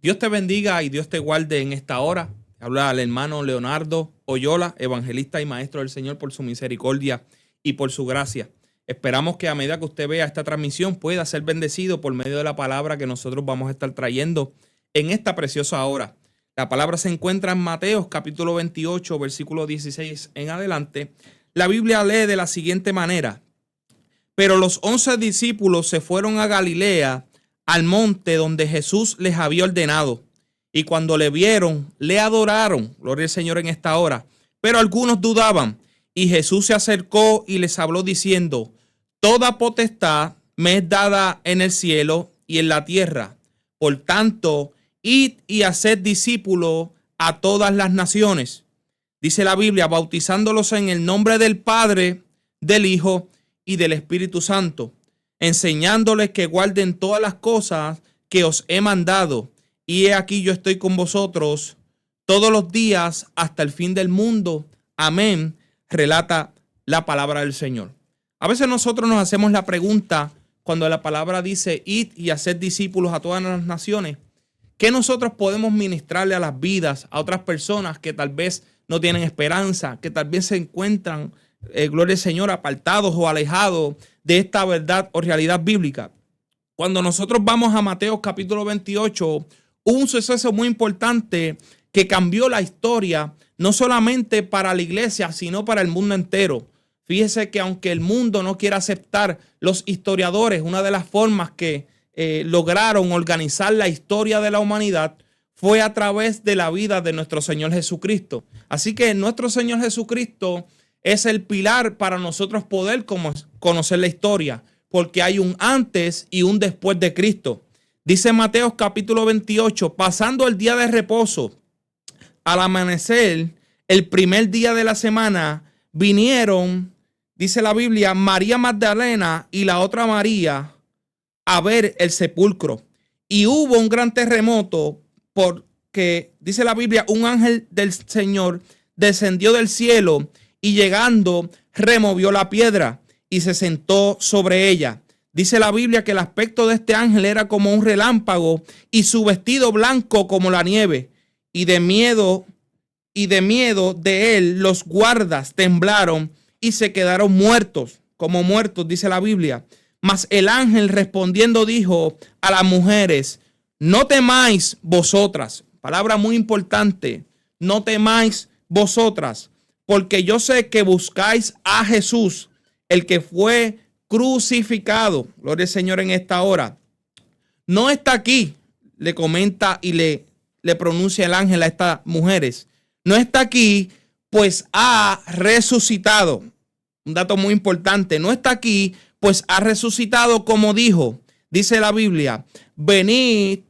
Dios te bendiga y Dios te guarde en esta hora. Habla al hermano Leonardo Oyola, evangelista y maestro del Señor, por su misericordia y por su gracia. Esperamos que a medida que usted vea esta transmisión pueda ser bendecido por medio de la palabra que nosotros vamos a estar trayendo en esta preciosa hora. La palabra se encuentra en Mateo capítulo 28, versículo 16 en adelante. La Biblia lee de la siguiente manera: pero los 11 discípulos se fueron a Galilea, al monte donde Jesús les había ordenado. Y cuando le vieron, le adoraron. Gloria al Señor en esta hora. Pero algunos dudaban. Y Jesús se acercó y les habló diciendo: toda potestad me es dada en el cielo y en la tierra. Por tanto, id y haced discípulos a todas las naciones. Dice la Biblia, bautizándolos en el nombre del Padre, del Hijo y del Espíritu Santo, enseñándoles que guarden todas las cosas que os he mandado. Y he aquí yo estoy con vosotros todos los días hasta el fin del mundo. Amén. Relata la palabra del Señor. A veces nosotros nos hacemos la pregunta, cuando la palabra dice id y haced discípulos a todas las naciones, ¿qué nosotros podemos ministrarle a las vidas, a otras personas que tal vez no tienen esperanza, que tal vez se encuentran, gloria al Señor, apartados o alejados de esta verdad o realidad bíblica? Cuando nosotros vamos a Mateo capítulo 28, hubo un suceso muy importante que cambió la historia, no solamente para la iglesia, sino para el mundo entero. Fíjese que aunque el mundo no quiera aceptar, los historiadores, una de las formas que lograron organizar la historia de la humanidad fue a través de la vida de nuestro Señor Jesucristo. Así que nuestro Señor Jesucristo es el pilar para nosotros poder conocer la historia, porque hay un antes y un después de Cristo. Dice Mateo capítulo 28, pasando el día de reposo, al amanecer, el primer día de la semana, vinieron, dice la Biblia, María Magdalena y la otra María a ver el sepulcro. Y hubo un gran terremoto porque, dice la Biblia, un ángel del Señor descendió del cielo y llegando removió la piedra y se sentó sobre ella. Dice la Biblia que el aspecto de este ángel era como un relámpago y su vestido blanco como la nieve. Y de miedo de él los guardas temblaron y se quedaron muertos, como muertos, dice la Biblia. Mas el ángel respondiendo dijo a las mujeres: no temáis vosotras. Palabra muy importante. No temáis vosotras, porque yo sé que buscáis a Jesús, el que fue crucificado. Gloria al Señor en esta hora. No está aquí, le comenta y le pronuncia el ángel a estas mujeres. No está aquí, pues ha resucitado. Un dato muy importante. No está aquí, pues ha resucitado como dijo. Dice la Biblia: venid,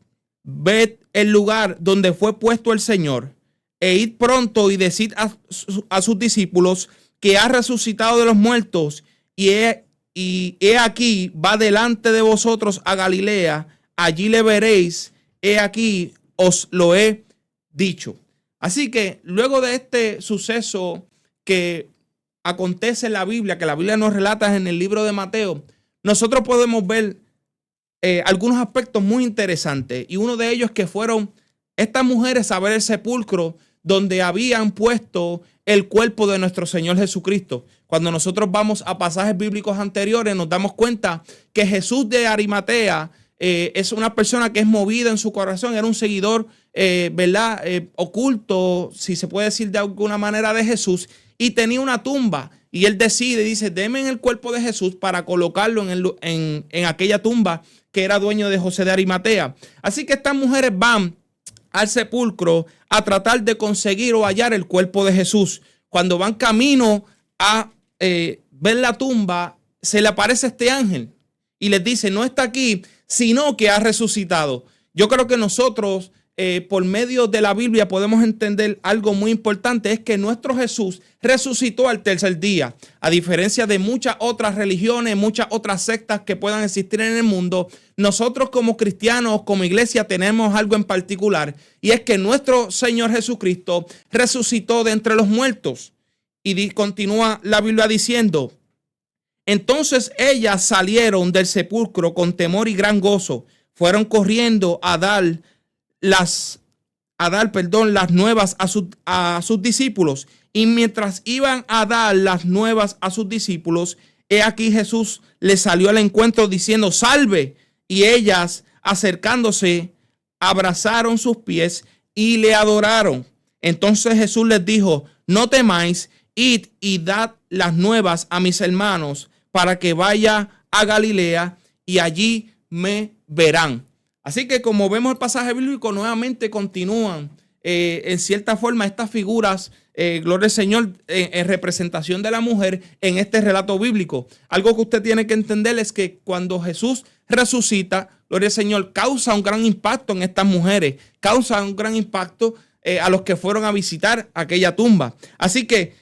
ved el lugar donde fue puesto el Señor, e id pronto y decid a sus discípulos que ha resucitado de los muertos, y he aquí va delante de vosotros a Galilea, allí le veréis, he aquí os lo he dicho. Así que luego de este suceso que acontece en la Biblia, que la Biblia nos relata en el libro de Mateo, nosotros podemos ver algunos aspectos muy interesantes, y uno de ellos que fueron estas mujeres a ver el sepulcro donde habían puesto el cuerpo de nuestro Señor Jesucristo. Cuando nosotros vamos a pasajes bíblicos anteriores, nos damos cuenta que Jesús de Arimatea es una persona que es movida en su corazón, era un seguidor, ¿verdad? Oculto, si se puede decir de alguna manera, de Jesús, y tenía una tumba. Y él dice, denme el cuerpo de Jesús para colocarlo en aquella tumba que era dueño de José de Arimatea. Así que estas mujeres van al sepulcro a tratar de conseguir o hallar el cuerpo de Jesús. Cuando van camino a ver la tumba, se le aparece este ángel y les dice: no está aquí, sino que ha resucitado. Yo creo que nosotros, por medio de la Biblia, podemos entender algo muy importante: es que nuestro Jesús resucitó al tercer día. A diferencia de muchas otras religiones, muchas otras sectas que puedan existir en el mundo, nosotros como cristianos, como iglesia, tenemos algo en particular, y es que nuestro Señor Jesucristo resucitó de entre los muertos. Y continúa la Biblia diciendo: entonces ellas salieron del sepulcro con temor y gran gozo. Fueron corriendo a dar las nuevas a sus discípulos. Y mientras iban a dar las nuevas a sus discípulos, he aquí Jesús les salió al encuentro diciendo: salve. Y ellas, acercándose, abrazaron sus pies y le adoraron. Entonces Jesús les dijo: no temáis, id y dad las nuevas a mis hermanos, para que vaya a Galilea y allí me verán. Así que, como vemos el pasaje bíblico, nuevamente continúan en cierta forma estas figuras, gloria al Señor, en representación de la mujer en este relato bíblico. Algo que usted tiene que entender es que cuando Jesús resucita, gloria al Señor, causa un gran impacto en estas mujeres, causa un gran impacto a los que fueron a visitar aquella tumba. Así que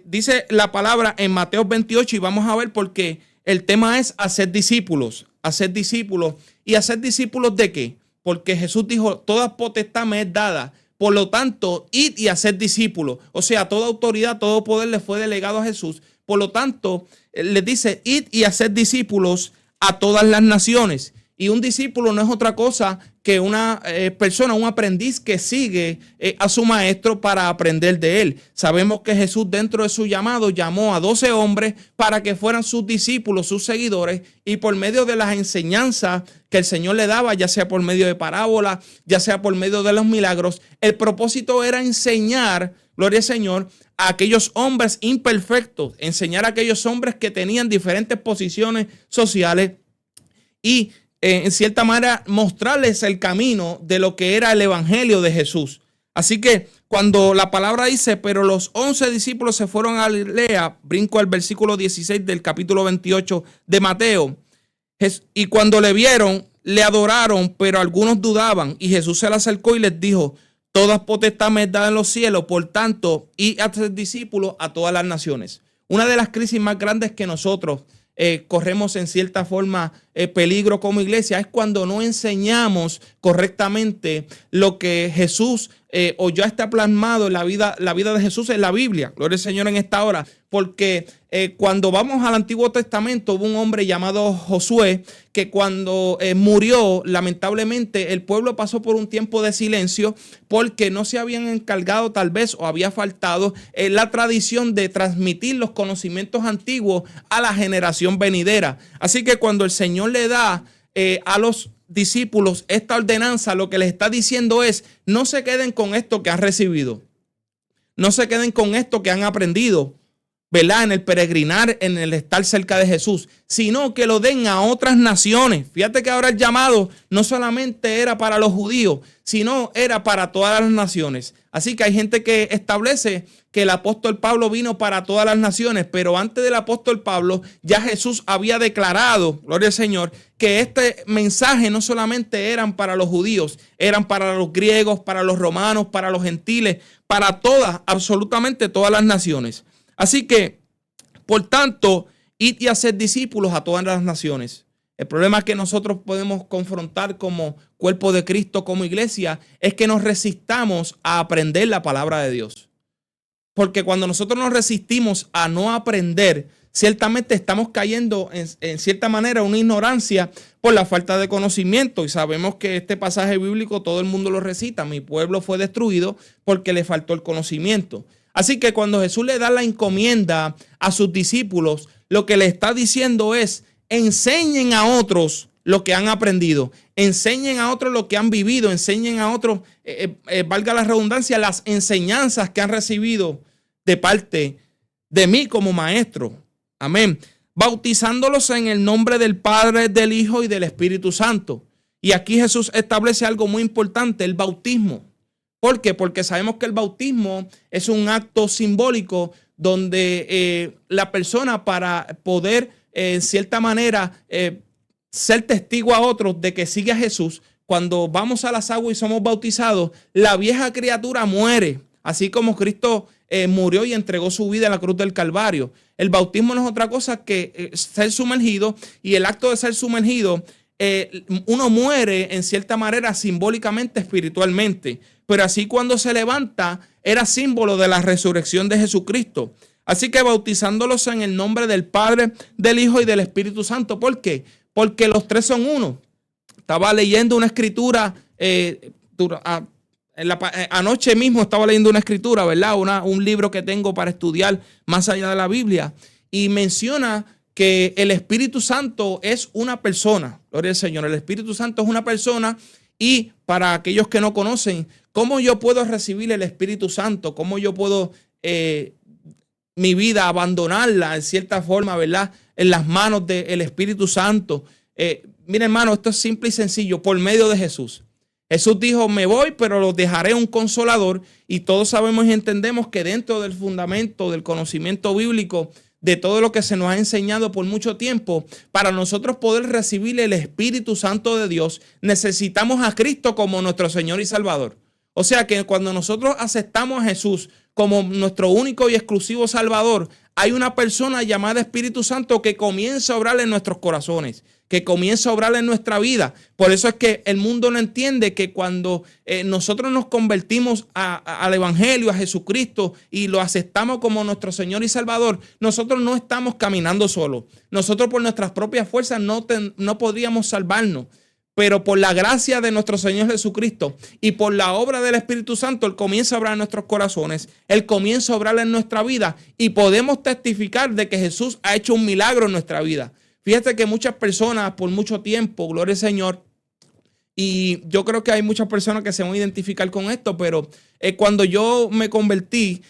dice la palabra en Mateo 28, y vamos a ver por qué. El tema es hacer discípulos. Hacer discípulos. ¿Y hacer discípulos de qué? Porque Jesús dijo: toda potestad me es dada. Por lo tanto, id y hacer discípulos. O sea, toda autoridad, todo poder le fue delegado a Jesús. Por lo tanto, les dice: id y hacer discípulos a todas las naciones. Y un discípulo no es otra cosa que una persona, un aprendiz que sigue a su maestro para aprender de él. Sabemos que Jesús, dentro de su llamado, llamó a 12 hombres para que fueran sus discípulos, sus seguidores, y por medio de las enseñanzas que el Señor le daba, ya sea por medio de parábolas, ya sea por medio de los milagros, el propósito era enseñar, gloria al Señor, a aquellos hombres imperfectos, enseñar a aquellos hombres que tenían diferentes posiciones sociales y en cierta manera mostrarles el camino de lo que era el evangelio de Jesús. Así que cuando la palabra dice: pero los 11 discípulos se fueron a Galilea, brinco al versículo 16 del capítulo 28 de Mateo, y cuando le vieron, le adoraron, pero algunos dudaban, y Jesús se le acercó y les dijo: toda potestad me es dada en los cielos, por tanto, id a ser discípulos a todas las naciones. Una de las crisis más grandes que nosotros corremos en cierta forma peligro como iglesia es cuando no enseñamos correctamente lo que Jesús o ya está plasmado en la vida de Jesús en la Biblia. Gloria al Señor en esta hora, porque cuando vamos al Antiguo Testamento hubo un hombre llamado Josué que cuando murió, lamentablemente el pueblo pasó por un tiempo de silencio porque no se habían encargado tal vez o había faltado la tradición de transmitir los conocimientos antiguos a la generación venidera. Así que cuando el Señor le da a los discípulos esta ordenanza, lo que les está diciendo es: no se queden con esto que han recibido, no se queden con esto que han aprendido, ¿verdad?, en el peregrinar, en el estar cerca de Jesús, sino que lo den a otras naciones. Fíjate que ahora el llamado no solamente era para los judíos, sino era para todas las naciones. Así que hay gente que establece que el apóstol Pablo vino para todas las naciones, pero antes del apóstol Pablo ya Jesús había declarado, gloria al Señor, que este mensaje no solamente eran para los judíos, eran para los griegos, para los romanos, para los gentiles, para todas, absolutamente todas las naciones. Así que, por tanto, id y hacer discípulos a todas las naciones. El problema que nosotros podemos confrontar como cuerpo de Cristo, como iglesia, es que nos resistamos a aprender la palabra de Dios. Porque cuando nosotros nos resistimos a no aprender, ciertamente estamos cayendo en cierta manera una ignorancia por la falta de conocimiento. Y sabemos que este pasaje bíblico todo el mundo lo recita: mi pueblo fue destruido porque le faltó el conocimiento. Así que cuando Jesús le da la encomienda a sus discípulos, lo que le está diciendo es: enseñen a otros lo que han aprendido, enseñen a otros lo que han vivido, enseñen a otros, valga la redundancia, las enseñanzas que han recibido de parte de mí como maestro. Amén. Bautizándolos en el nombre del Padre, del Hijo y del Espíritu Santo. Y aquí Jesús establece algo muy importante: el bautismo. ¿Por qué? Porque sabemos que el bautismo es un acto simbólico donde la persona, para poder en cierta manera ser testigo a otros de que sigue a Jesús, cuando vamos a las aguas y somos bautizados, la vieja criatura muere, así como Cristo murió y entregó su vida en la cruz del Calvario. El bautismo no es otra cosa que ser sumergido, y el acto de ser sumergido, uno muere en cierta manera simbólicamente, espiritualmente, pero así cuando se levanta era símbolo de la resurrección de Jesucristo. Así que bautizándolos en el nombre del Padre, del Hijo y del Espíritu Santo. ¿Por qué? Porque los tres son uno. Estaba leyendo una escritura anoche mismo estaba leyendo una escritura, ¿verdad? Un libro que tengo para estudiar más allá de la Biblia, y menciona que el Espíritu Santo es una persona. Gloria al Señor. El Espíritu Santo es una persona, y para aquellos que no conocen, ¿cómo yo puedo recibir el Espíritu Santo? ¿Cómo yo puedo mi vida abandonarla en cierta forma, ¿verdad? En las manos del Espíritu Santo. Mira, hermano, esto es simple y sencillo, por medio de Jesús. Jesús dijo, me voy, pero los dejaré un consolador. Y todos sabemos y entendemos que dentro del fundamento del conocimiento bíblico, de todo lo que se nos ha enseñado por mucho tiempo, para nosotros poder recibir el Espíritu Santo de Dios, necesitamos a Cristo como nuestro Señor y Salvador. O sea que cuando nosotros aceptamos a Jesús como nuestro único y exclusivo Salvador, hay una persona llamada Espíritu Santo que comienza a obrar en nuestros corazones, que comienza a obrar en nuestra vida. Por eso es que el mundo no entiende que cuando nosotros nos convertimos al Evangelio, a Jesucristo, y lo aceptamos como nuestro Señor y Salvador, nosotros no estamos caminando solos. Nosotros por nuestras propias fuerzas no podríamos salvarnos. Pero por la gracia de nuestro Señor Jesucristo y por la obra del Espíritu Santo, Él comienza a obrar en nuestros corazones, Él comienza a obrar en nuestra vida, y podemos testificar de que Jesús ha hecho un milagro en nuestra vida. Fíjate que muchas personas por mucho tiempo, gloria al Señor, y yo creo que hay muchas personas que se van a identificar con esto, pero cuando yo me convertí,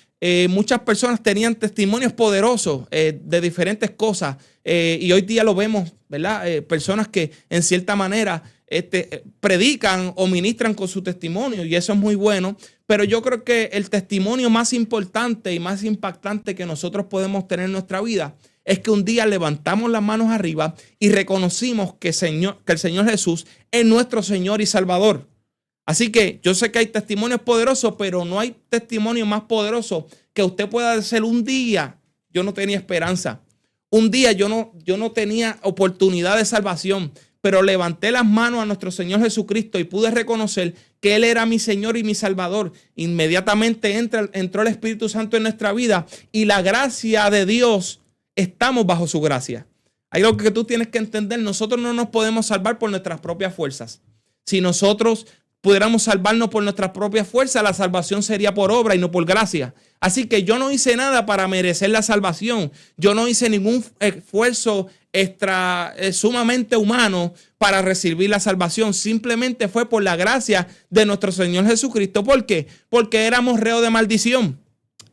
muchas personas tenían testimonios poderosos de diferentes cosas, y hoy día lo vemos, ¿verdad? Personas que en cierta manera predican o ministran con su testimonio, y eso es muy bueno, pero yo creo que el testimonio más importante y más impactante que nosotros podemos tener en nuestra vida es que un día levantamos las manos arriba y reconocimos que el Señor Jesús es nuestro Señor y Salvador. Así que yo sé que hay testimonios poderosos, pero no hay testimonio más poderoso que usted pueda decir: un día yo no tenía esperanza, un día yo no tenía oportunidad de salvación, pero levanté las manos a nuestro Señor Jesucristo y pude reconocer que Él era mi Señor y mi Salvador. Inmediatamente entró el Espíritu Santo en nuestra vida, y la gracia de Dios, estamos bajo su gracia. Hay algo que tú tienes que entender: nosotros no nos podemos salvar por nuestras propias fuerzas. Si nosotros pudiéramos salvarnos por nuestras propias fuerzas, la salvación sería por obra y no por gracia. Así que yo no hice nada para merecer la salvación. Yo no hice ningún esfuerzo sumamente humano para recibir la salvación. Simplemente fue por la gracia de nuestro Señor Jesucristo. ¿Por qué? Porque éramos reos de maldición.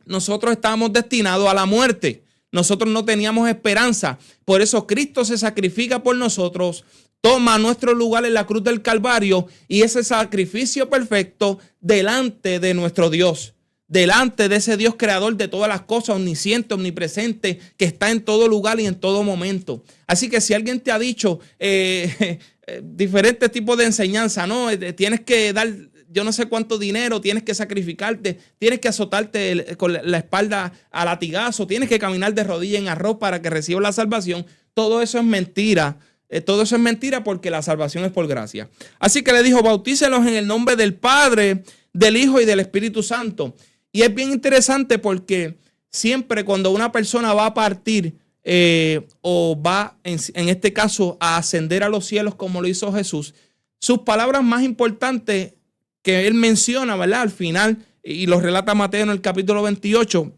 Nosotros estábamos destinados a la muerte. Nosotros no teníamos esperanza. Por eso Cristo se sacrifica por nosotros, toma nuestro lugar en la cruz del Calvario, y ese sacrificio perfecto delante de nuestro Dios, delante de ese Dios creador de todas las cosas, omnisciente, omnipresente, que está en todo lugar y en todo momento. Así que si alguien te ha dicho diferentes tipos de enseñanza, ¿no? Tienes que dar yo no sé cuánto dinero, tienes que sacrificarte, tienes que azotarte con la espalda a latigazo, tienes que caminar de rodillas en arroz para que recibas la salvación. Todo eso es mentira. Todo eso es mentira, porque la salvación es por gracia. Así que le dijo: bautícelos en el nombre del Padre, del Hijo y del Espíritu Santo. Y es bien interesante, porque siempre cuando una persona va a partir o va, en este caso, a ascender a los cielos como lo hizo Jesús, sus palabras más importantes que él menciona, ¿verdad?, al final, y lo relata Mateo en el capítulo 28,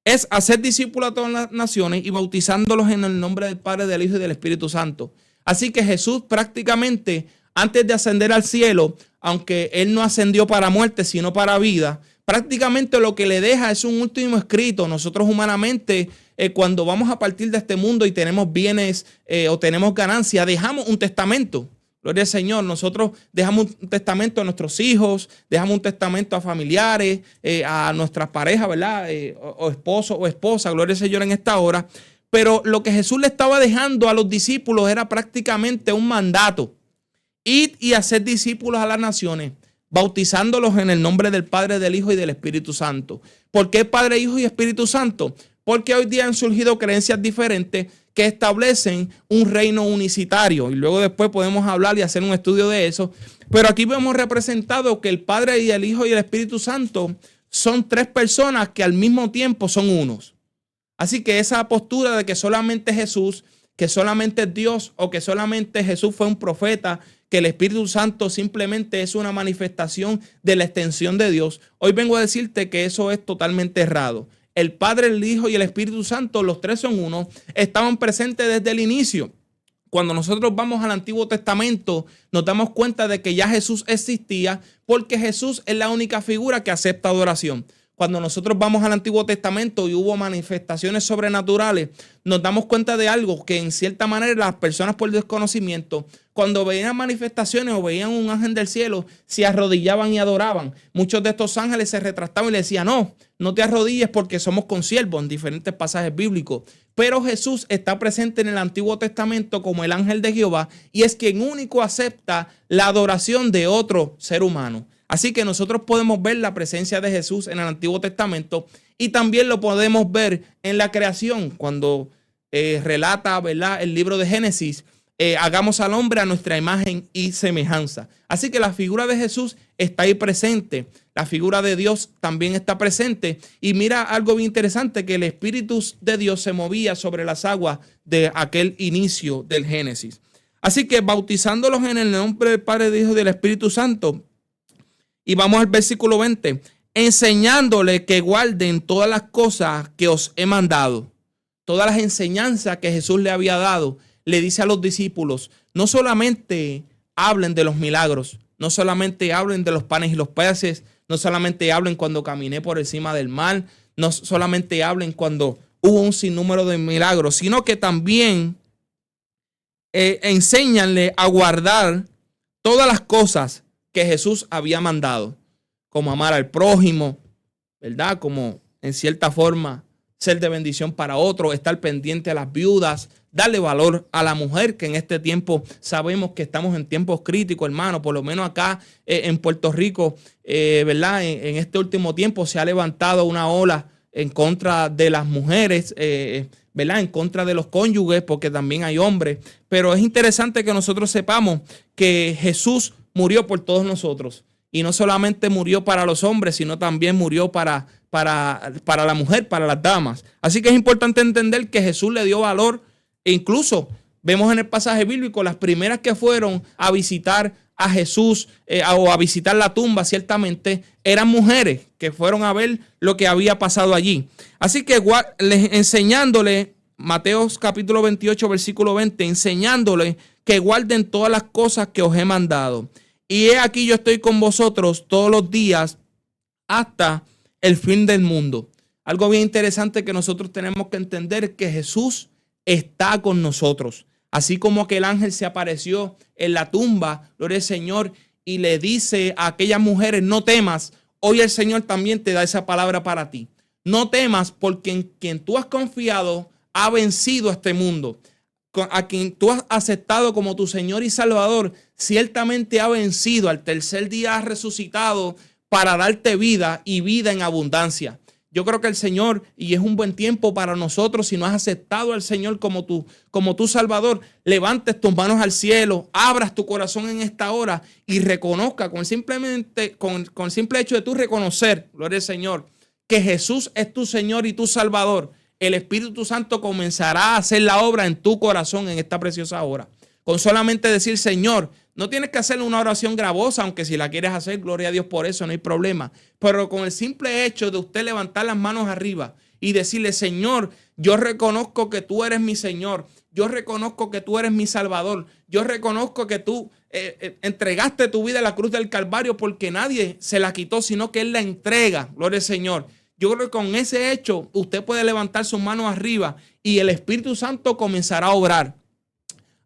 es hacer discípulos a todas las naciones y bautizándolos en el nombre del Padre, del Hijo y del Espíritu Santo. Así que Jesús prácticamente, antes de ascender al cielo, aunque Él no ascendió para muerte, sino para vida, prácticamente lo que le deja es un último escrito. Nosotros humanamente, cuando vamos a partir de este mundo y tenemos bienes o tenemos ganancias, dejamos un testamento. Gloria al Señor. Nosotros dejamos un testamento a nuestros hijos, dejamos un testamento a familiares, a nuestras parejas, ¿verdad? O esposo o esposa, gloria al Señor en esta hora. Pero lo que Jesús le estaba dejando a los discípulos era prácticamente un mandato: id y hacer discípulos a las naciones, bautizándolos en el nombre del Padre, del Hijo y del Espíritu Santo. ¿Por qué Padre, Hijo y Espíritu Santo? Porque hoy día han surgido creencias diferentes que establecen un reino unicitario, y luego después podemos hablar y hacer un estudio de eso. Pero aquí vemos representado que el Padre y el Hijo y el Espíritu Santo son tres personas que al mismo tiempo son unos. Así que esa postura de que solamente Jesús, que solamente Dios, o que solamente Jesús fue un profeta, que el Espíritu Santo simplemente es una manifestación de la extensión de Dios, hoy vengo a decirte que eso es totalmente errado. El Padre, el Hijo y el Espíritu Santo, los tres son uno, estaban presentes desde el inicio. Cuando nosotros vamos al Antiguo Testamento, nos damos cuenta de que ya Jesús existía, porque Jesús es la única figura que acepta adoración. Cuando nosotros vamos al Antiguo Testamento y hubo manifestaciones sobrenaturales, nos damos cuenta de algo que en cierta manera las personas por desconocimiento, cuando veían manifestaciones o veían un ángel del cielo, se arrodillaban y adoraban. Muchos de estos ángeles se retractaban y le decían, no te arrodilles porque somos consiervos, en diferentes pasajes bíblicos. Pero Jesús está presente en el Antiguo Testamento como el ángel de Jehová y es quien único acepta la adoración de otro ser humano. Así que nosotros podemos ver la presencia de Jesús en el Antiguo Testamento y también lo podemos ver en la creación cuando relata, ¿verdad?, el libro de Génesis. Hagamos al hombre a nuestra imagen y semejanza. Así que la figura de Jesús está ahí presente. La figura de Dios también está presente. Y mira algo bien interesante, que el Espíritu de Dios se movía sobre las aguas de aquel inicio del Génesis. Así que bautizándolos en el nombre del Padre, del Hijo y del Espíritu Santo. Y vamos al versículo 20. Enseñándole que guarden todas las cosas que os he mandado. Todas las enseñanzas que Jesús le había dado. Le dice a los discípulos, no solamente hablen de los milagros, no solamente hablen de los panes y los peces, no solamente hablen cuando caminé por encima del mar, no solamente hablen cuando hubo un sinnúmero de milagros, sino que también enséñanle a guardar todas las cosas que Jesús había mandado, como amar al prójimo, ¿verdad? Como en cierta forma ser de bendición para otros, estar pendiente a las viudas, darle valor a la mujer, que en este tiempo sabemos que estamos en tiempos críticos, hermano. Por lo menos acá en Puerto Rico, ¿verdad? En este último tiempo se ha levantado una ola en contra de las mujeres, ¿verdad? En contra de los cónyuges, porque también hay hombres. Pero es interesante que nosotros sepamos que Jesús murió por todos nosotros. Y no solamente murió para los hombres, sino también murió para la mujer, para las damas. Así que es importante entender que Jesús le dio valor. E incluso vemos en el pasaje bíblico las primeras que fueron a visitar a Jesús o a visitar la tumba, ciertamente eran mujeres que fueron a ver lo que había pasado allí. Así que enseñándole, Mateo capítulo 28, versículo 20, enseñándole que guarden todas las cosas que os he mandado. Y he aquí yo estoy con vosotros todos los días hasta el fin del mundo. Algo bien interesante que nosotros tenemos que entender, que Jesús está con nosotros. Así como aquel ángel se apareció en la tumba, gloria al Señor, y le dice a aquellas mujeres, no temas, hoy el Señor también te da esa palabra para ti. No temas, porque en quien tú has confiado ha vencido a este mundo. A quien tú has aceptado como tu Señor y Salvador, ciertamente ha vencido. Al tercer día ha resucitado para darte vida y vida en abundancia. Yo creo que el Señor, y es un buen tiempo para nosotros, si no has aceptado al Señor como tu Salvador, levantes tus manos al cielo, abras tu corazón en esta hora y reconozca con el simple hecho de tú reconocer, gloria al Señor, que Jesús es tu Señor y tu Salvador. El Espíritu Santo comenzará a hacer la obra en tu corazón en esta preciosa hora. Con solamente decir, Señor, no tienes que hacer una oración gravosa, aunque si la quieres hacer, gloria a Dios por eso, no hay problema. Pero con el simple hecho de usted levantar las manos arriba y decirle, Señor, yo reconozco que tú eres mi Señor. Yo reconozco que tú eres mi Salvador. Yo reconozco que tú entregaste tu vida en la cruz del Calvario, porque nadie se la quitó, sino que Él la entrega. Gloria al Señor. Yo creo que con ese hecho usted puede levantar sus manos arriba y el Espíritu Santo comenzará a obrar.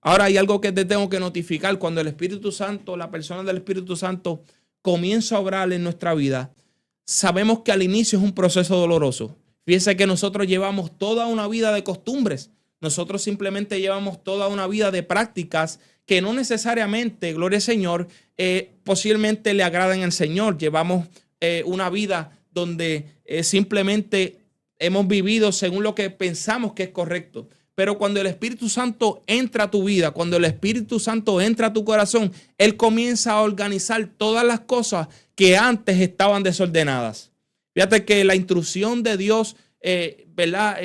Ahora hay algo que te tengo que notificar. Cuando el Espíritu Santo, la persona del Espíritu Santo comienza a obrar en nuestra vida, sabemos que al inicio es un proceso doloroso. Fíjense que nosotros llevamos toda una vida de costumbres. Nosotros simplemente llevamos toda una vida de prácticas que no necesariamente, gloria al Señor, posiblemente le agradan al Señor. Llevamos una vida donde simplemente hemos vivido según lo que pensamos que es correcto. Pero cuando el Espíritu Santo entra a tu vida, cuando el Espíritu Santo entra a tu corazón, Él comienza a organizar todas las cosas que antes estaban desordenadas. Fíjate que la instrucción de Dios, ¿verdad?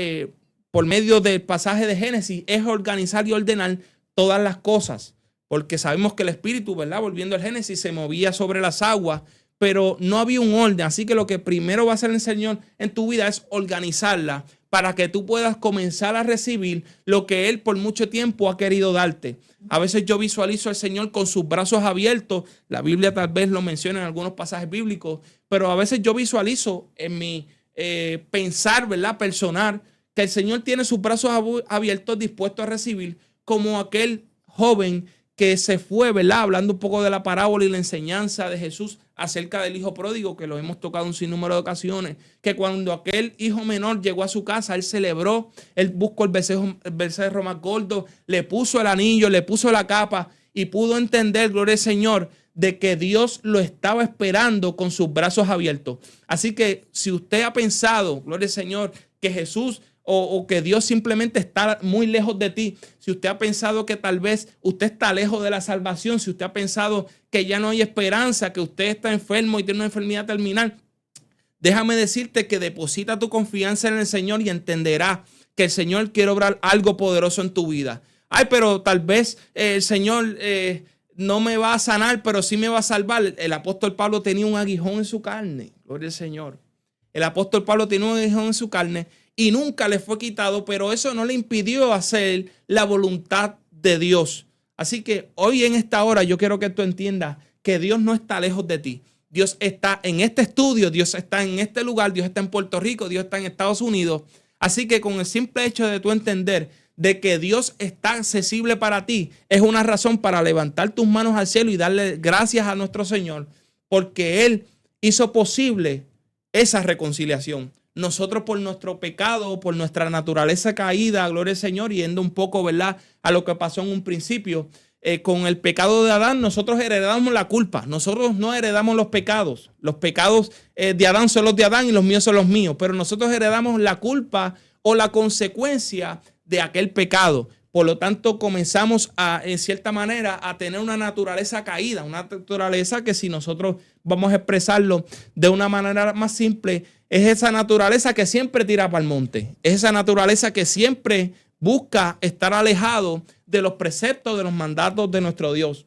Por medio del pasaje de Génesis, es organizar y ordenar todas las cosas. porque sabemos que el Espíritu, ¿verdad? Volviendo al Génesis, se movía sobre las aguas, pero no había un orden. Así que lo que primero va a hacer el Señor en tu vida es organizarla para que tú puedas comenzar a recibir lo que Él por mucho tiempo ha querido darte. A veces yo visualizo al Señor con sus brazos abiertos. La Biblia tal vez lo menciona en algunos pasajes bíblicos, pero a veces yo visualizo en mi pensar, ¿verdad? Personal, que el Señor tiene sus brazos abiertos dispuestos a recibir, como aquel joven que se fue, ¿verdad? Hablando un poco de la parábola y la enseñanza de Jesús acerca del hijo pródigo, que lo hemos tocado un sinnúmero de ocasiones, que cuando aquel hijo menor llegó a su casa, él celebró, él buscó el becerro más gordo, le puso el anillo, le puso la capa y pudo entender, gloria al Señor, de que Dios lo estaba esperando con sus brazos abiertos. Así que si usted ha pensado, gloria al Señor, que Jesús o que Dios simplemente está muy lejos de ti, si usted ha pensado que tal vez usted está lejos de la salvación, si usted ha pensado que ya no hay esperanza, que usted está enfermo y tiene una enfermedad terminal, déjame decirte que deposita tu confianza en el Señor y entenderá que el Señor quiere obrar algo poderoso en tu vida. Ay, pero tal vez el Señor no me va a sanar, pero sí me va a salvar. El apóstol Pablo tenía un aguijón en su carne. Gloria al Señor. El apóstol Pablo tenía un aguijón en su carne y nunca le fue quitado, pero eso no le impidió hacer la voluntad de Dios. Así que hoy en esta hora yo quiero que tú entiendas que Dios no está lejos de ti. Dios está en este estudio, Dios está en este lugar, Dios está en Puerto Rico, Dios está en Estados Unidos. Así que con el simple hecho de tú entender de que Dios está accesible para ti, es una razón para levantar tus manos al cielo y darle gracias a nuestro Señor, porque Él hizo posible esa reconciliación. Nosotros por nuestro pecado, por nuestra naturaleza caída, gloria al Señor, yendo un poco, ¿verdad?, a lo que pasó en un principio, con el pecado de Adán, nosotros heredamos la culpa. Nosotros no heredamos los pecados. Los pecados de Adán son los de Adán y los míos son los míos. Pero nosotros heredamos la culpa o la consecuencia de aquel pecado. Por lo tanto, comenzamos en cierta manera, a tener una naturaleza caída. Una naturaleza que si nosotros vamos a expresarlo de una manera más simple, es esa naturaleza que siempre tira para el monte. Es esa naturaleza que siempre busca estar alejado de los preceptos, de los mandatos de nuestro Dios.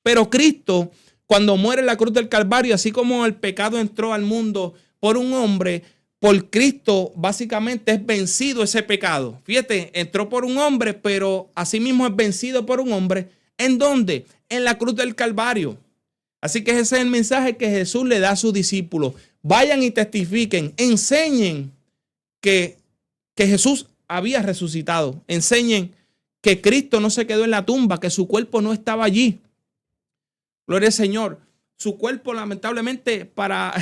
Pero Cristo, cuando muere en la cruz del Calvario, así como el pecado entró al mundo por un hombre, por Cristo básicamente es vencido ese pecado. Fíjate, entró por un hombre, pero asimismo es vencido por un hombre. ¿En dónde? En la cruz del Calvario. Así que ese es el mensaje que Jesús le da a sus discípulos. Vayan y testifiquen, enseñen que Jesús había resucitado. Enseñen que Cristo no se quedó en la tumba, que su cuerpo no estaba allí. Gloria al Señor. Su cuerpo, lamentablemente, para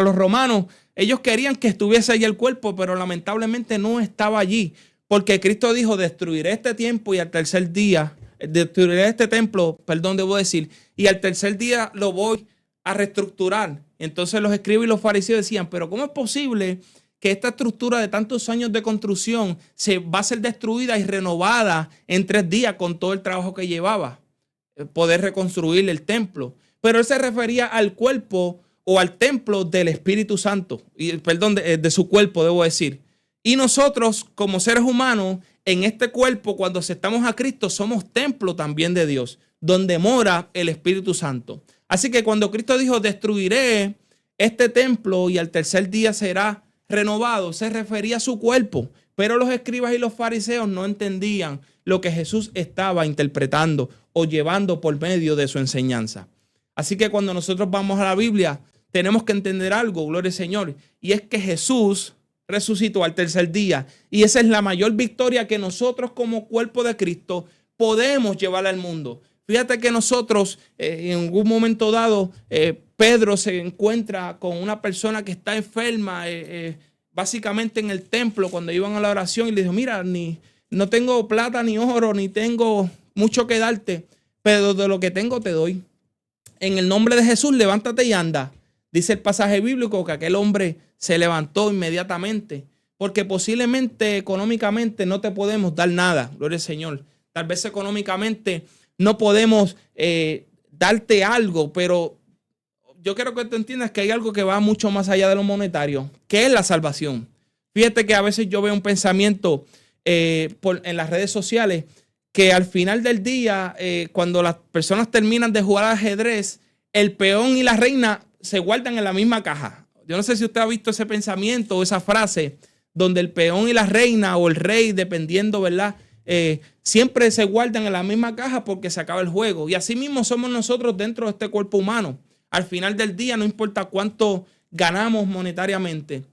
los romanos, ellos querían que estuviese allí el cuerpo, pero lamentablemente no estaba allí. Porque Cristo dijo, destruiré este tiempo y al tercer día, destruiré este templo, perdón, debo decir, y al tercer día lo voy a reestructurar. Entonces los escribas y los fariseos decían, pero ¿cómo es posible que esta estructura de tantos años de construcción se va a ser destruida y renovada en 3 días con todo el trabajo que llevaba? Poder reconstruir el templo. Pero él se refería al cuerpo o al templo del Espíritu Santo, perdón, de su cuerpo, debo decir. Y nosotros, como seres humanos, en este cuerpo, cuando aceptamos a Cristo, somos templo también de Dios, donde mora el Espíritu Santo. Así que cuando Cristo dijo, destruiré este templo y al tercer día será renovado, se refería a su cuerpo. Pero los escribas y los fariseos no entendían lo que Jesús estaba interpretando o llevando por medio de su enseñanza. Así que cuando nosotros vamos a la Biblia, tenemos que entender algo, gloria al Señor, y es que Jesús resucitó al tercer día. Y esa es la mayor victoria que nosotros como cuerpo de Cristo podemos llevar al mundo. Fíjate que nosotros en algún momento dado, Pedro se encuentra con una persona que está enferma, básicamente en el templo cuando iban a la oración, y le dijo, mira, no tengo plata ni oro, ni tengo mucho que darte, pero de lo que tengo te doy. En el nombre de Jesús, levántate y anda. Dice el pasaje bíblico que aquel hombre se levantó inmediatamente, porque posiblemente económicamente no te podemos dar nada, gloria al Señor. Tal vez económicamente no podemos darte algo, pero yo quiero que tú entiendas que hay algo que va mucho más allá de lo monetario, que es la salvación. Fíjate que a veces yo veo un pensamiento en las redes sociales que al final del día, cuando las personas terminan de jugar al ajedrez, el peón y la reina se guardan en la misma caja. Yo no sé si usted ha visto ese pensamiento o esa frase, donde el peón y la reina o el rey, dependiendo, ¿verdad? Siempre se guardan en la misma caja porque se acaba el juego. Y así mismo somos nosotros dentro de este cuerpo humano. Al final del día, no importa cuánto ganamos monetariamente,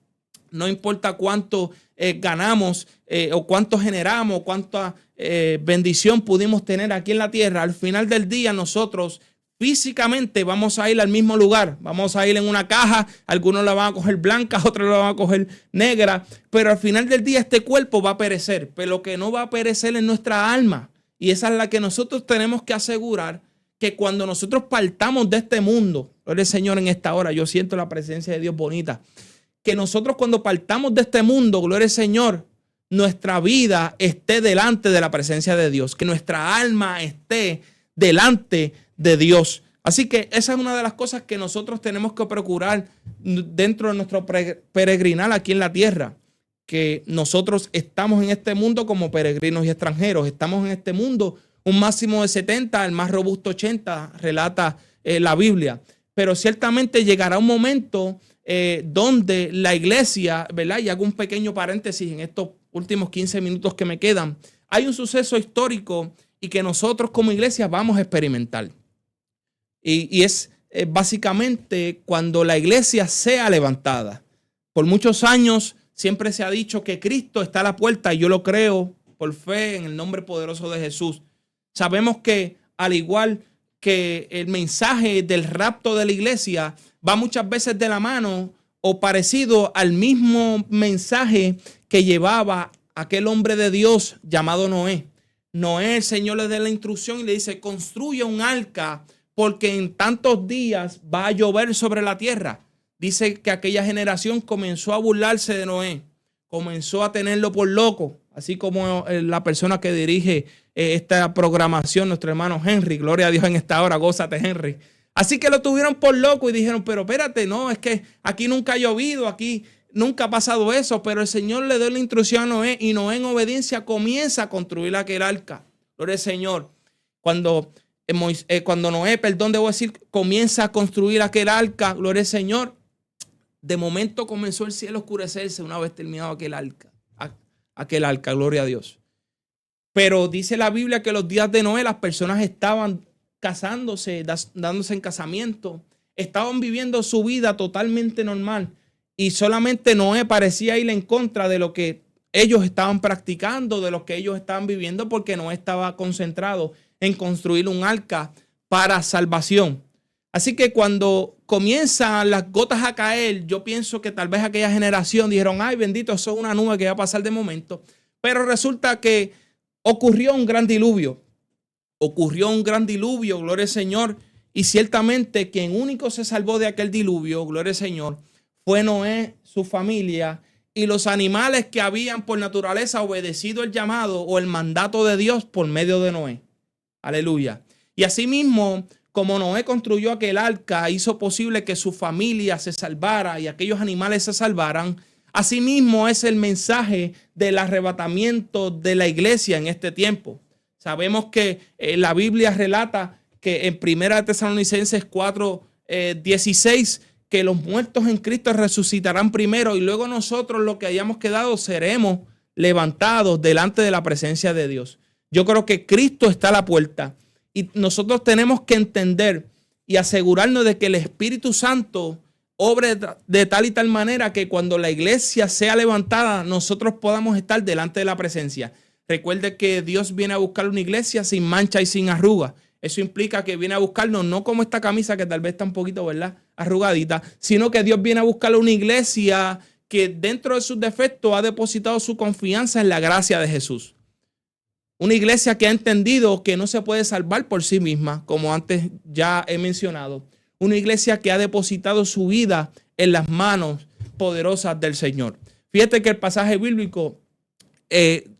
no importa cuánto ganamos o cuánto generamos, cuánta bendición pudimos tener aquí en la tierra, al final del día nosotros físicamente vamos a ir al mismo lugar, vamos a ir en una caja, algunos la van a coger blanca, otros la van a coger negra, pero al final del día este cuerpo va a perecer, pero lo que no va a perecer es nuestra alma, y esa es la que nosotros tenemos que asegurar, que cuando nosotros partamos de este mundo, gloria al Señor, en esta hora, yo siento la presencia de Dios bonita, que nosotros cuando partamos de este mundo, gloria al Señor, nuestra vida esté delante de la presencia de Dios, que nuestra alma esté delante de Dios. Así que esa es una de las cosas que nosotros tenemos que procurar dentro de nuestro peregrinar aquí en la tierra, que nosotros estamos en este mundo como peregrinos y extranjeros, estamos en este mundo un máximo de 70, el más robusto 80, relata la Biblia, pero ciertamente llegará un momento donde la iglesia, ¿verdad? Y hago un pequeño paréntesis en estos últimos 15 minutos que me quedan. Hay un suceso histórico y que nosotros como iglesia vamos a experimentar. Y es básicamente cuando la iglesia sea levantada. Por muchos años siempre se ha dicho que Cristo está a la puerta y yo lo creo por fe en el nombre poderoso de Jesús. Sabemos que al igual que el mensaje del rapto de la iglesia va muchas veces de la mano o parecido al mismo mensaje que llevaba aquel hombre de Dios llamado Noé. Noé, el Señor le da la instrucción y le dice, construye un arca porque en tantos días va a llover sobre la tierra. Dice que aquella generación comenzó a burlarse de Noé, comenzó a tenerlo por loco, así como la persona que dirige esta programación, nuestro hermano Henry. Gloria a Dios en esta hora, gózate, Henry. Así que lo tuvieron por loco y dijeron, pero espérate, no, es que aquí nunca ha llovido, aquí nunca ha pasado eso, pero el Señor le dio la instrucción a Noé y Noé en obediencia comienza a construir aquel arca. Gloria al Señor. Cuando Noé, comienza a construir aquel arca, gloria al Señor, de momento comenzó el cielo a oscurecerse una vez terminado aquel arca, gloria a Dios. Pero dice la Biblia que los días de Noé las personas estaban casándose, dándose en casamiento, estaban viviendo su vida totalmente normal y solamente Noé parecía ir en contra de lo que ellos estaban practicando, de lo que ellos estaban viviendo, porque Noé estaba concentrado en construir un arca para salvación. Así que cuando comienzan las gotas a caer, yo pienso que tal vez aquella generación dijeron, ay bendito, eso es una nube que va a pasar de momento, pero resulta que ocurrió un gran diluvio. Gloria al Señor, y ciertamente quien único se salvó de aquel diluvio, gloria al Señor, fue Noé, su familia y los animales que habían por naturaleza obedecido el llamado o el mandato de Dios por medio de Noé. Aleluya. Y asimismo, como Noé construyó aquel arca, hizo posible que su familia se salvara y aquellos animales se salvaran. Asimismo es el mensaje del arrebatamiento de la iglesia en este tiempo. Sabemos que la Biblia relata que en 1 Tesalonicenses 4:16 que los muertos en Cristo resucitarán primero y luego nosotros los que hayamos quedado seremos levantados delante de la presencia de Dios. Yo creo que Cristo está a la puerta y nosotros tenemos que entender y asegurarnos de que el Espíritu Santo obre de tal y tal manera que cuando la iglesia sea levantada nosotros podamos estar delante de la presencia. Recuerde que Dios viene a buscar una iglesia sin mancha y sin arruga. Eso implica que viene a buscarnos no como esta camisa que tal vez está un poquito, ¿verdad?, arrugadita, sino que Dios viene a buscar una iglesia que dentro de sus defectos ha depositado su confianza en la gracia de Jesús. Una iglesia que ha entendido que no se puede salvar por sí misma, como antes ya he mencionado. Una iglesia que ha depositado su vida en las manos poderosas del Señor. Fíjate que el pasaje bíblico,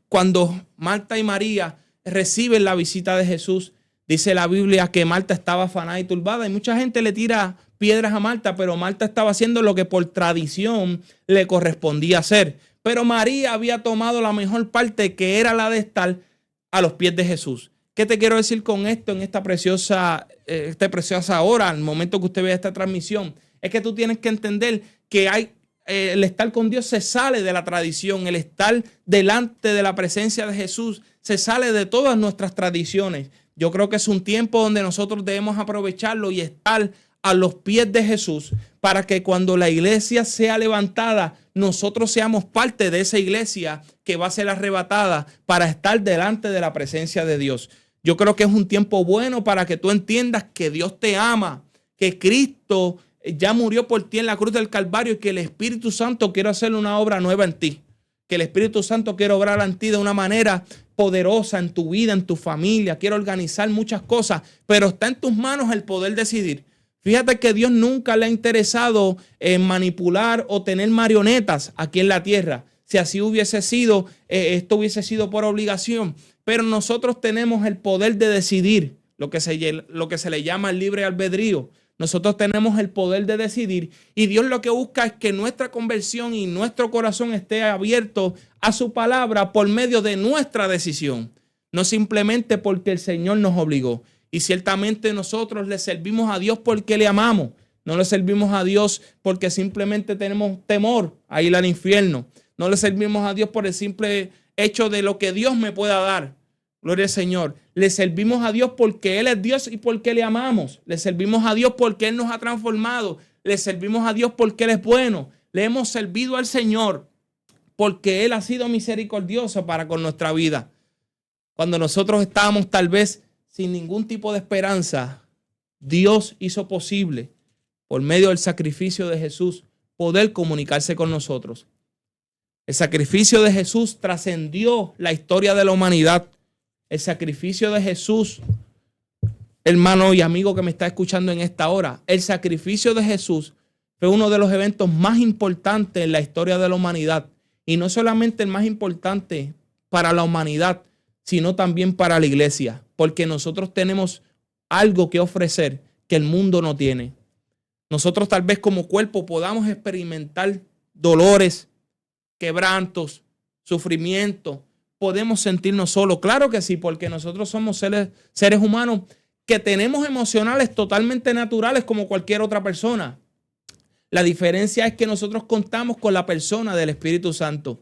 cuando Marta y María reciben la visita de Jesús, dice la Biblia que Marta estaba afanada y turbada y mucha gente le tira piedras a Marta, pero Marta estaba haciendo lo que por tradición le correspondía hacer. Pero María había tomado la mejor parte, que era la de estar a los pies de Jesús. ¿Qué te quiero decir con esto en esta preciosa hora, al momento que usted vea esta transmisión? Es que tú tienes que entender que el estar con Dios se sale de la tradición, el estar delante de la presencia de Jesús se sale de todas nuestras tradiciones. Yo creo que es un tiempo donde nosotros debemos aprovecharlo y estar a los pies de Jesús para que cuando la iglesia sea levantada, nosotros seamos parte de esa iglesia que va a ser arrebatada para estar delante de la presencia de Dios. Yo creo que es un tiempo bueno para que tú entiendas que Dios te ama, que Cristo ya murió por ti en la cruz del Calvario y que el Espíritu Santo quiere hacer una obra nueva en ti. Que el Espíritu Santo quiere obrar en ti de una manera poderosa en tu vida, en tu familia. Quiere organizar muchas cosas, pero está en tus manos el poder decidir. Fíjate que Dios nunca le ha interesado en manipular o tener marionetas aquí en la tierra. Si así hubiese sido, esto hubiese sido por obligación. Pero nosotros tenemos el poder de decidir, lo que se le llama el libre albedrío. Nosotros tenemos el poder de decidir y Dios lo que busca es que nuestra conversión y nuestro corazón esté abierto a su palabra por medio de nuestra decisión, no simplemente porque el Señor nos obligó. Y ciertamente nosotros le servimos a Dios porque le amamos, no le servimos a Dios porque simplemente tenemos temor a ir al infierno, no le servimos a Dios por el simple hecho de lo que Dios me pueda dar. Gloria al Señor. Le servimos a Dios porque Él es Dios y porque le amamos. Le servimos a Dios porque Él nos ha transformado. Le servimos a Dios porque Él es bueno. Le hemos servido al Señor porque Él ha sido misericordioso para con nuestra vida. Cuando nosotros estábamos tal vez sin ningún tipo de esperanza, Dios hizo posible, por medio del sacrificio de Jesús, poder comunicarse con nosotros. El sacrificio de Jesús trascendió la historia de la humanidad. El sacrificio de Jesús, hermano y amigo que me está escuchando en esta hora, el sacrificio de Jesús fue uno de los eventos más importantes en la historia de la humanidad. Y no solamente el más importante para la humanidad, sino también para la iglesia. Porque nosotros tenemos algo que ofrecer que el mundo no tiene. Nosotros tal vez como cuerpo podamos experimentar dolores, quebrantos, sufrimiento. Podemos sentirnos solos. Claro que sí, porque nosotros somos seres humanos que tenemos emocionales totalmente naturales como cualquier otra persona. La diferencia es que nosotros contamos con la persona del Espíritu Santo.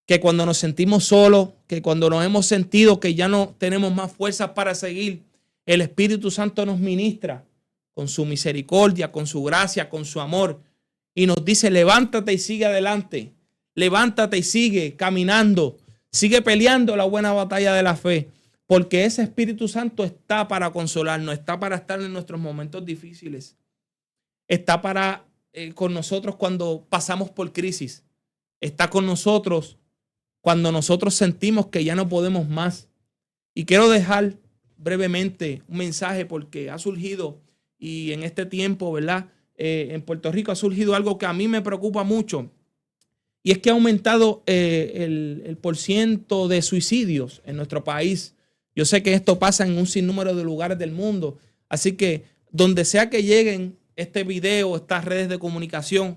Que cuando nos sentimos solos, que cuando nos hemos sentido que ya no tenemos más fuerzas para seguir, el Espíritu Santo nos ministra con su misericordia, con su gracia, con su amor. Y nos dice, levántate y sigue adelante. Levántate y sigue caminando. Sigue peleando la buena batalla de la fe, porque ese Espíritu Santo está para consolarnos, está para estar en nuestros momentos difíciles, está con nosotros cuando pasamos por crisis, está con nosotros cuando nosotros sentimos que ya no podemos más. Y quiero dejar brevemente un mensaje porque ha surgido, y en este tiempo, ¿verdad? En Puerto Rico ha surgido algo que a mí me preocupa mucho. Y es que ha aumentado el porciento de suicidios en nuestro país. Yo sé que esto pasa en un sinnúmero de lugares del mundo. Así que donde sea que lleguen este video, estas redes de comunicación,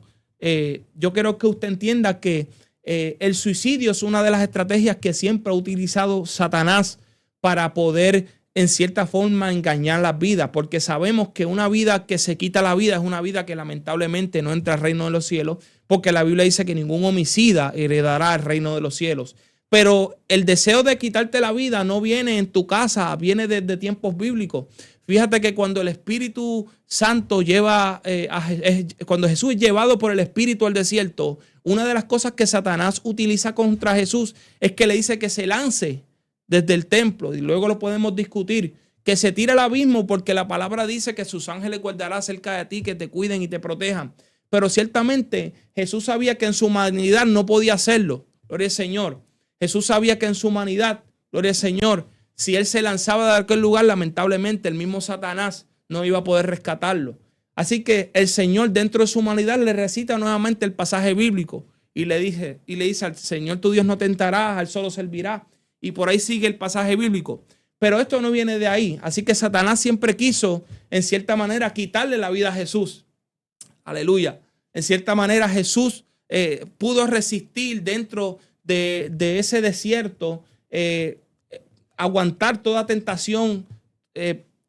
yo quiero que usted entienda que el suicidio es una de las estrategias que siempre ha utilizado Satanás para poder, en cierta forma, engañar las vidas. Porque sabemos que una vida que se quita la vida es una vida que lamentablemente no entra al reino de los cielos. Porque la Biblia dice que ningún homicida heredará el reino de los cielos. Pero el deseo de quitarte la vida no viene en tu casa, viene desde tiempos bíblicos. Fíjate que cuando el Espíritu Santo cuando Jesús es llevado por el Espíritu al desierto, una de las cosas que Satanás utiliza contra Jesús es que le dice que se lance desde el templo, y luego lo podemos discutir, que se tire al abismo, porque la palabra dice que sus ángeles guardarán cerca de ti, que te cuiden y te protejan. Pero ciertamente Jesús sabía que en su humanidad no podía hacerlo. Gloria al Señor. Jesús sabía que en su humanidad, gloria al Señor, si él se lanzaba de aquel lugar, lamentablemente el mismo Satanás no iba a poder rescatarlo. Así que el Señor dentro de su humanidad le recita nuevamente el pasaje bíblico y le dice al Señor tu Dios no tentará, al solo servirá. Y por ahí sigue el pasaje bíblico. Pero esto no viene de ahí. Así que Satanás siempre quiso, en cierta manera, quitarle la vida a Jesús. Aleluya. En cierta manera Jesús pudo resistir dentro de ese desierto aguantar toda tentación,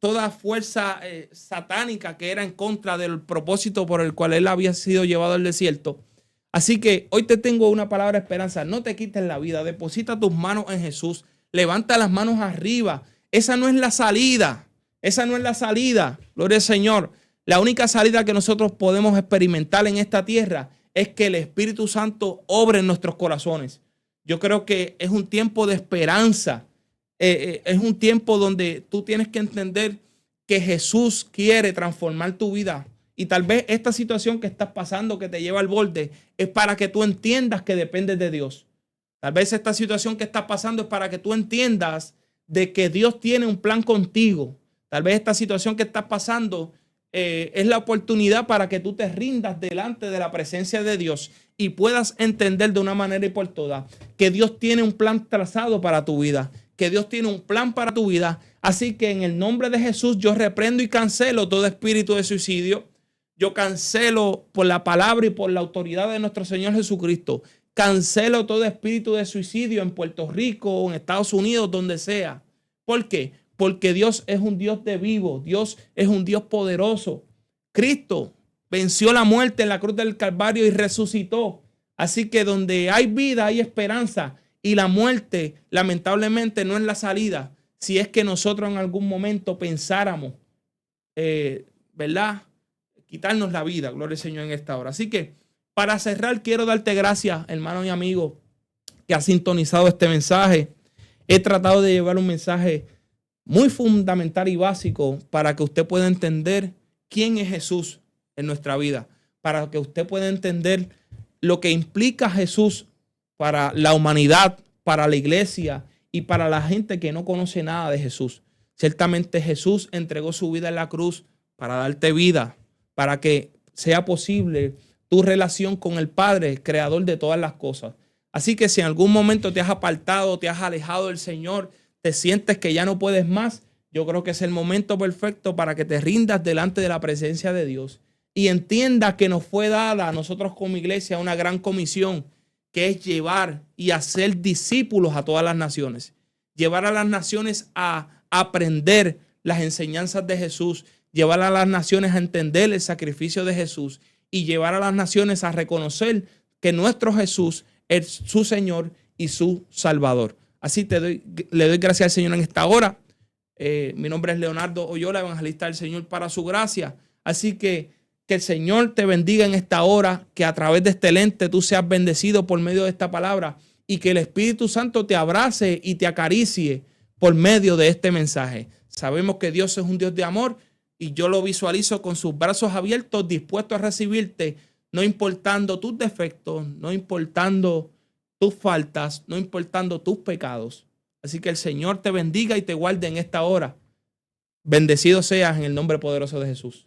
toda fuerza satánica que era en contra del propósito por el cual él había sido llevado al desierto. Así que hoy te tengo una palabra de esperanza. No te quites la vida. Deposita tus manos en Jesús. Levanta las manos arriba. Esa no es la salida. Esa no es la salida. Gloria al Señor. La única salida que nosotros podemos experimentar en esta tierra es que el Espíritu Santo obre en nuestros corazones. Yo creo que es un tiempo de esperanza. Es un tiempo donde tú tienes que entender que Jesús quiere transformar tu vida. Y tal vez esta situación que estás pasando, que te lleva al borde, es para que tú entiendas que dependes de Dios. Tal vez esta situación que estás pasando es para que tú entiendas de que Dios tiene un plan contigo. Tal vez esta situación que estás pasando es la oportunidad para que tú te rindas delante de la presencia de Dios y puedas entender de una manera y por todas que Dios tiene un plan trazado para tu vida, que Dios tiene un plan para tu vida. Así que en el nombre de Jesús yo reprendo y cancelo todo espíritu de suicidio. Yo cancelo por la palabra y por la autoridad de nuestro Señor Jesucristo. Cancelo todo espíritu de suicidio en Puerto Rico, en Estados Unidos, donde sea. ¿Por qué? Porque Dios es un Dios de vivo. Dios es un Dios poderoso. Cristo venció la muerte en la cruz del Calvario y resucitó. Así que donde hay vida hay esperanza. Y la muerte, lamentablemente, no es la salida. Si es que nosotros en algún momento pensáramos, ¿verdad?, quitarnos la vida, gloria al Señor, en esta hora. Así que para cerrar, quiero darte gracias, hermano y amigo, que ha sintonizado este mensaje. He tratado de llevar un mensaje muy fundamental y básico para que usted pueda entender quién es Jesús en nuestra vida, para que usted pueda entender lo que implica Jesús para la humanidad, para la iglesia y para la gente que no conoce nada de Jesús. Ciertamente Jesús entregó su vida en la cruz para darte vida, para que sea posible tu relación con el Padre, creador de todas las cosas. Así que si en algún momento te has apartado, te has alejado del Señor, te sientes que ya no puedes más, yo creo que es el momento perfecto para que te rindas delante de la presencia de Dios y entiendas que nos fue dada a nosotros como iglesia una gran comisión, que es llevar y hacer discípulos a todas las naciones. Llevar a las naciones a aprender las enseñanzas de Jesús, llevar a las naciones a entender el sacrificio de Jesús y llevar a las naciones a reconocer que nuestro Jesús es su Señor y su Salvador. Así le doy gracias al Señor en esta hora. Mi nombre es Leonardo Oyola, evangelista del Señor para su gracia. Así que el Señor te bendiga en esta hora, que a través de este lente tú seas bendecido por medio de esta palabra y que el Espíritu Santo te abrace y te acaricie por medio de este mensaje. Sabemos que Dios es un Dios de amor y yo lo visualizo con sus brazos abiertos, dispuesto a recibirte, no importando tus defectos, no importando tus faltas, no importando tus pecados. Así que el Señor te bendiga y te guarde en esta hora. Bendecido seas en el nombre poderoso de Jesús.